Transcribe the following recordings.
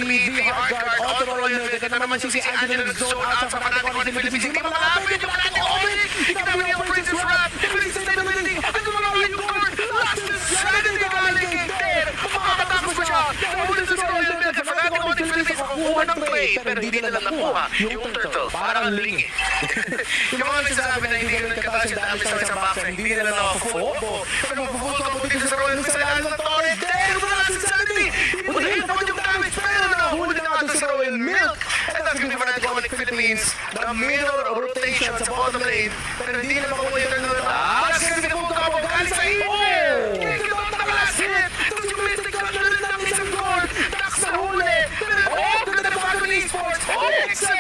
lead the hard guard onto Royal Milk. Ito naman si Angelo nag-zone out sa Fanatic on the Philippines. Hindi malapit yung Fanatic Omic. Ikinabi yung Princess Wrap. Philippines stability. At yung mga Royal Guard. Last is Sanity galing kay Ted. Makakatapos pa siya. Nahuli sa Royal Milk. Sa Fanatic on the Philippines makakuha ng play. Pero hindi nila nakuha yung turtle. Parang ling eh. Yung mga nagsasabi na hindi ganun kataas yung damage sa isang boxer. Hindi nila nakakuha. Pero mapupunta ka puti sa Royal Milk sa lahat ng Torre. Ted! Last is Sanity! Huli naman yung damage. Pero nahuli na natin sa Royal Milk. And that's gonna be Fanatic on the Philippines. The middle rotation sa bottom lane. Pero hindi nila makuha yung turtle. That's gonna be the full combo. Galing sa Ipo! Kikita ang last hit! Tapos yung Mystic Gun na rin ng isang guard. Tax sa huli! Ganda na Falcon Esports! X7!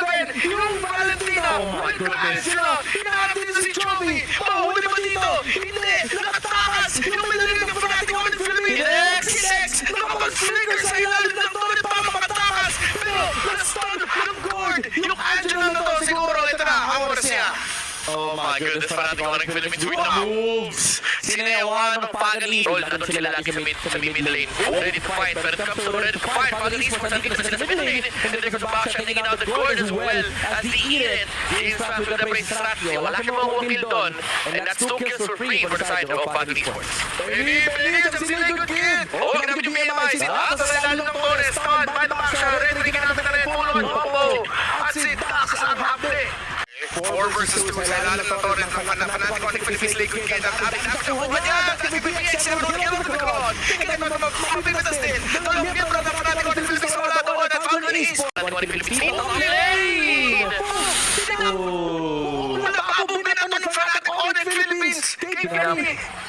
Yung Valentina! One crash sila! Hinahanap dito si Chovy! Mahuli naman dito! Hindi! Nakatakas! Yung malalim ng Fanatic on the Philippines! X! Nakapag-flicker sa ilalim ng torre para makatakas! Pero na-stun ng guard! Yung Angelo na to siguro! Ito na! Ang oras niya! Oh my goodness, Fanatic on the Philippines with the moves! Sinewan ng Falcon Esports! Nandun sila lagi sa middle lane. Ready to fight, but it comes to ready to fight. Falcon Esports nandito sila sa middle lane. And then there's a backshot taking out the guard as well as the Eden. James Pass with the brace strategy. Wala kang makuha kill doon. And that's 2 kills for free for the side of Falcon Esports. Pinigil sa Silly Good Kid! Oh, ginamit yung minimize. At sa lalo ng Torres. Stun by the backshot. Ready to natin na rin. Pull on combo. At si Dax ang hapde. 4 versus 2 sa ilalim ng Torres ng Fanatic on the Philippines League Good Kid. Ang ating nakuha niya. PPX na mga kill sa karon. Tingnan mo mag-mapapin sa stin. Dalawang kill na Fanatic on the Philippines sa wala doon. At Falcon Esports. Fanatic on the Philippines. Itong lane! Wala pa abong binato ng Fanatic on the Philippines.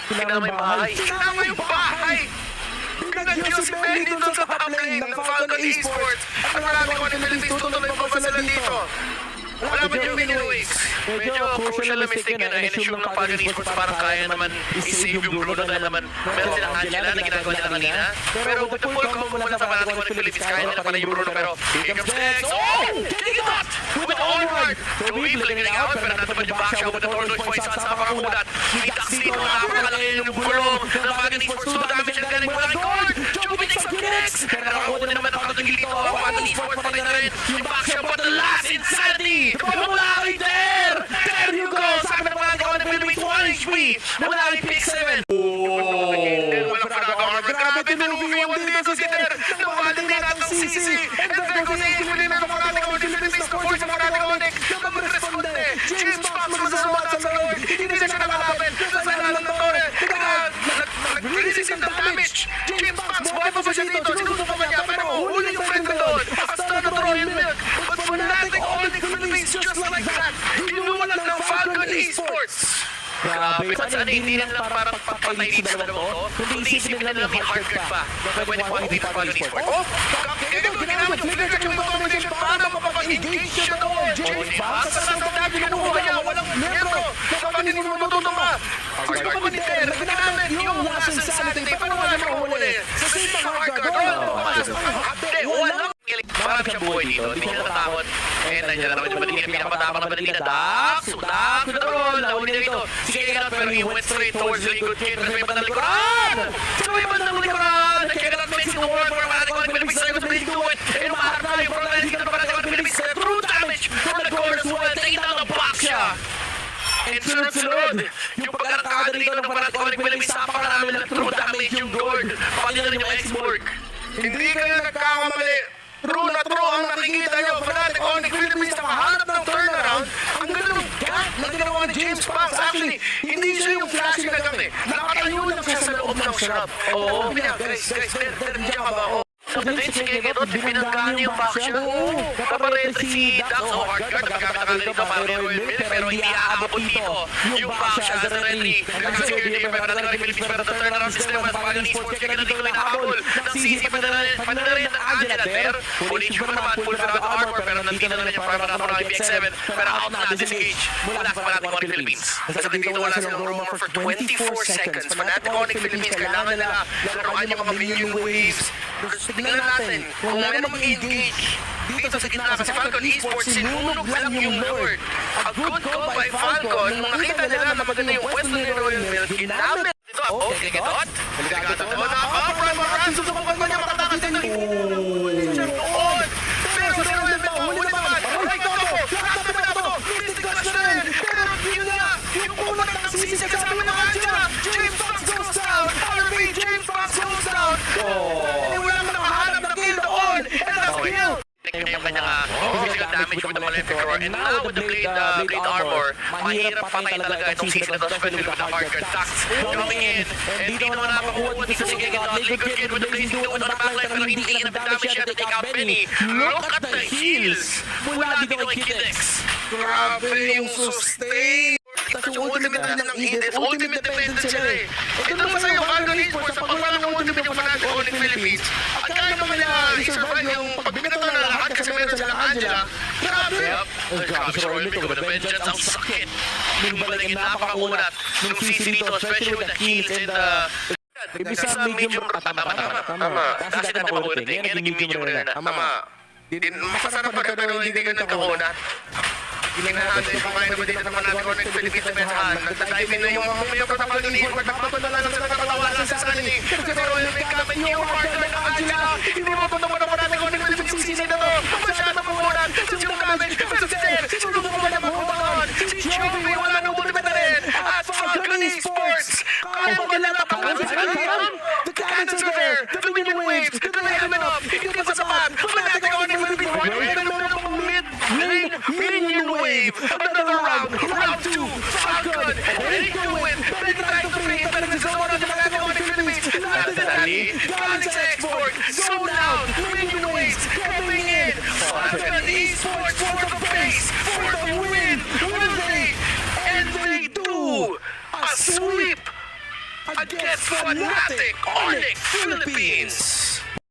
Kinamay bahay. Kinamay yung bahay. Pinag-kill si Benny dito sa top lane ng Falcon Esports. At Fanatic on the Philippines tutuloy pa ba sila dito? Wala man yung mini-waves. Medyo crucial na mistake yun na in-assume ng Falcon Esports parang kaya naman i-save yung Bruno dahil naman meron silang Angela na ginagawa nila kanina. Pero with the full combo mula sa Fanatic on the Philippines, kaya nila pala yung Bruno pero here comes Dex. Oh! Kinikitot! With all heart! Joey blaming out pero nataman yung backshot with the tortoise points at sa pakakulat. May Dax dito na napakalaki yung gulong ng Falcon Esports. 2 damage ang galing mula ng guard! Joey takes ang Kinex! Pero nakakuha na naman ang katagil dito. Falcon Esports patay na rin yung backshot but the last insanity! Mula kay Der! There you go! Sabi na Fanatic on the Philippines 1 HP! Mula kay Pick7! Walang Fanatic. Grabe tinubiwan dito si Der! Nawalin din natin ang CC! And there goes the HP din ng Fanatic on the Philippines! Force ang Fanatic on the Nagpag-responde! James Fox magsasabat sa loob! Hindi na siya nakalapin! Nasa ilalim ng Torre! Nag-release ng damage! James Fox buhay pa ba siya dito? Sinuto pa ba niya? Pero huli yung friend ko doon! Hasta na Royal Milk! But Fanatic on the Philippines just like that! Inuwalan ng Falcon Esports! Grabe. Sana hindi lang parang papatay dito sa dalawang to, kundi isipin nila may hardcore pa na pwede po hindi pa Falcon Esports. Oh! Ginamit yung flicker yung combination para mapapag-engage siya doon! James Fox! Saan ka dati kinuha niya? Walang membro! Kapatid mo matuto ka! Gusto ko ba ni Ter? Ginamit yung last insanity para wala na mahuli! Sa same ng hardcore! Walang parang siya buhay dito, hindi siya nakatakot. And nandiyan na naman yung Badalina, pinakamatapang na Badalina. Dax to the roll, nahuli na dito. Si Kegalat, pero he went straight towards the good kid. Sa may bandang likuran! Sa may bandang likuran! Kegalat makes it work for Fanatic on the Philippines. Sa may do it. And maharap na yung front line dito ng Fanatic on the Philippines. True damage from the corner as well. Taking down the box siya. And sunod-sunod, yung pagkakakada dito ng Fanatic on the Philippines, napakarami ng true damage yung Gord. Pali na rin yung X-Borg. Hindi kayo nagkakamali. True na true ang nakikita nyo. Fanatic on the Philippines na mahanap ng turnaround. Ang gano'ng gap na ginawa ni James Fox. Actually, hindi siya yung flashing na kami. Nakatayo lang siya sa loob ng shrub. Oo. Guys, nandiyan ka ba? Vince Kegatot, pinagkani yung faction. Kapared si Dax o hardguard. Nagkakamit dito para Royal Milk. Pero hindi aabot dito yung faction as a Renry. Nagkasecurity pero natin ang Philippines. Pero the turnaround system ng Falcon Esports. Kaya dito lang nakabol. Ng CC pa na rin ng Angela there. Polish ko naman. Full without armor. Pero nandito na rin yung prime na ng PX7. Pero out na. Disengage. Mula sa Fanatic on the Philippines. Sa dito wala silang roam for 24 seconds. Fanatic on the Philippines. Kailangan nila laruan yung mga minion waves. Tignan natin kung meron mag-engage dito sa gitna kasi Falcon Esports sinunog lang yung Lord. A good call by Falcon nung nakita nila na maganda yung pwesto ni Royal Milk. Ginamit ito. Oh, Kegatot. Delikado ito. Nakaka-prime run. Susubukan ko niya makatakas ito. kanyang physical damage with the Malefic Roar. And now with the Blade Armor, mahirap patay talaga itong CC na to, especially with the Hardcore Tax coming in. And dito na napakuha dito sa Liquid Kid with the Blaze Duo on the backline, pero hindi na-damage siya to take out Benny. Look at the heals mula dito kay Kidex. Grabe yung sustain. Tapos yung ultimate din ng Eden, ultimate dependent sila eh. Ito naman sa'yo, Falcon Esports, sa pagwala ng ultimate yung Fnatic Onyx Philippines, at kaya naman nila i-survive yung pagbinato na lahat kasi meron silang Angela. Grabe! Grabe si Royal Mythic with the Vengeance, ang sakit. Yung balagin napakakunat nung CC dito, especially with the heals and the... Ibig sa medium tama. Kasi dati makulit eh, ngayon naging medium rare na. Tama. Masarap pa pero hindi ganyan nagkakunat. Hinahansin kung kaya naman dito naman natin kung nag-Philippines na mesahan. Nagda-dive in na yung mga mayor sa Falcon Esports. Nagpapadala na sila nakatawalan sa Sunny. Kasi Royal Mythic kami yung partner ng Angela. Hindi mo ito naman naman natin kung nag-Philippines CC na to. Masyadong mamunan. Yung damage. Pero si Jen, sinunod mo ba na mag-hold si Joey, wala nang ultimate na rin. At Falcon Esports. Kaya mo nila tapakan si Falcon. The cannons are there. The Dominion Waves. The Diamond Up. Hindi pa sapat. Fnatic Onyx Philippines. Minion Wave. Another round. Round 2. Falcon. They do it. They try to free it. But it's zone on the Fnatic Onyx Philippines. Not the Daddy. Galaxy Export. So down. Minion Waves coming in. Falcon Esports for the base. For the win. Will they? And they do. A sweep against Fnatic Onyx Philippines.